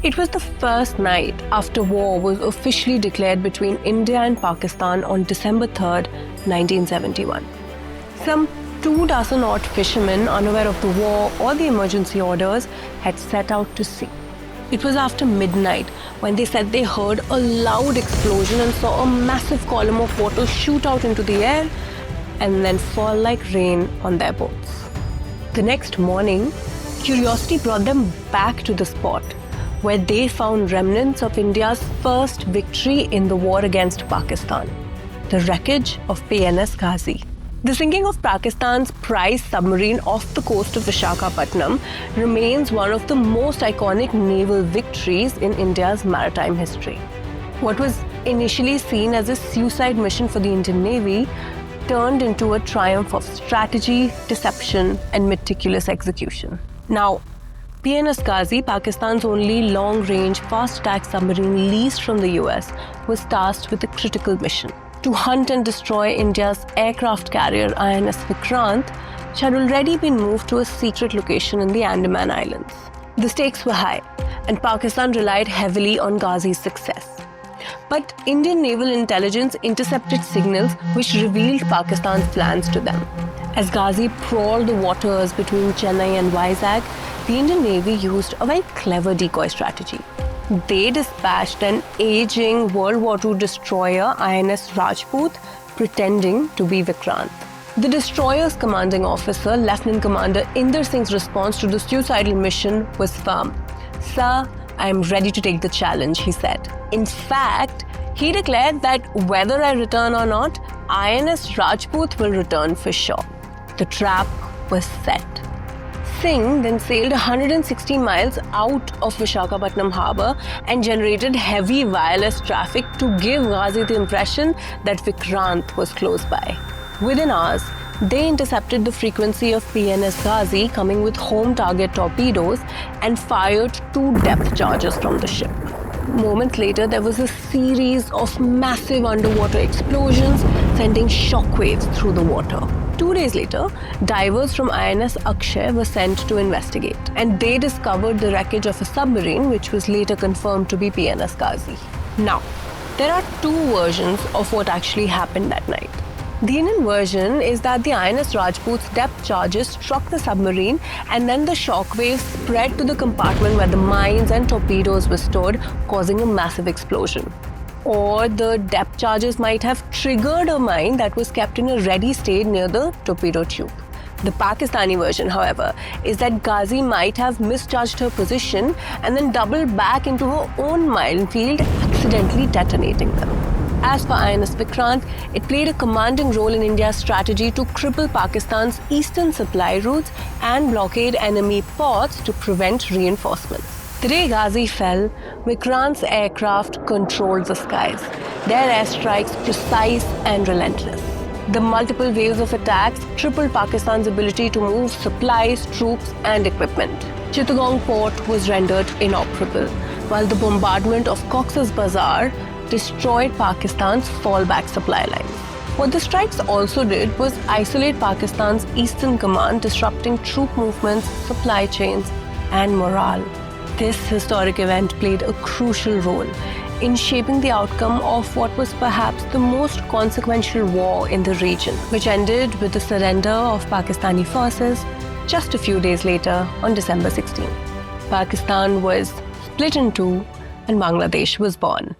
It was the first night after war was officially declared between India and Pakistan on December 3rd, 1971. Some 24 odd fishermen, unaware of the war or the emergency orders, had set out to sea. It was after midnight when they said they heard a loud explosion and saw a massive column of water shoot out into the air and then fall like rain on their boats. The next morning, curiosity brought them back to the spot, where they found remnants of India's first victory in the war against Pakistan, the wreckage of PNS Ghazi. The sinking of Pakistan's prize submarine off the coast of Visakhapatnam remains one of the most iconic naval victories in India's maritime history. What was initially seen as a suicide mission for the Indian Navy turned into a triumph of strategy, deception, and meticulous execution. Now, PNS Ghazi, Pakistan's only long-range fast-attack submarine leased from the US, was tasked with a critical mission: to hunt and destroy India's aircraft carrier INS Vikrant, which had already been moved to a secret location in the Andaman Islands. The stakes were high, and Pakistan relied heavily on Ghazi's success. But Indian naval intelligence intercepted signals which revealed Pakistan's plans to them. As Ghazi prowled the waters between Chennai and Vizag, the Indian Navy used a very clever decoy strategy. They dispatched an aging World War II destroyer, INS Rajput, pretending to be Vikrant. The destroyer's commanding officer, Lieutenant Commander Inder Singh's response to the suicidal mission was firm. "Sir, I am ready to take the challenge," he said. In fact, he declared that whether I return or not, INS Rajput will return for sure. The trap was set. Singh then sailed 160 miles out of Visakhapatnam harbour and generated heavy wireless traffic to give Ghazi the impression that Vikrant was close by. Within hours, they intercepted the frequency of PNS Ghazi coming with home target torpedoes and fired 2 depth charges from the ship. Moments later, there was a series of massive underwater explosions, sending shockwaves through the water. 2 days later, divers from INS Akshay were sent to investigate, and they discovered the wreckage of a submarine, which was later confirmed to be PNS Ghazi. Now, there are 2 versions of what actually happened that night. The Indian version is that the INS Rajput's depth charges struck the submarine, and then the shockwaves spread to the compartment where the mines and torpedoes were stored, causing a massive explosion. Or the depth charges might have triggered a mine that was kept in a ready state near the torpedo tube. The Pakistani version, however, is that Ghazi might have misjudged her position and then doubled back into her own minefield, accidentally detonating them. As for INS Vikrant, it played a commanding role in India's strategy to cripple Pakistan's eastern supply routes and blockade enemy ports to prevent reinforcements. The day Ghazi fell, Vikrant's aircraft controlled the skies, their airstrikes precise and relentless. The multiple waves of attacks tripled Pakistan's ability to move supplies, troops, and equipment. Chittagong port was rendered inoperable, while the bombardment of Cox's Bazar destroyed Pakistan's fallback supply lines. What the strikes also did was isolate Pakistan's eastern command, disrupting troop movements, supply chains, and morale. This historic event played a crucial role in shaping the outcome of what was perhaps the most consequential war in the region, which ended with the surrender of Pakistani forces just a few days later on December 16. Pakistan was split in two and Bangladesh was born.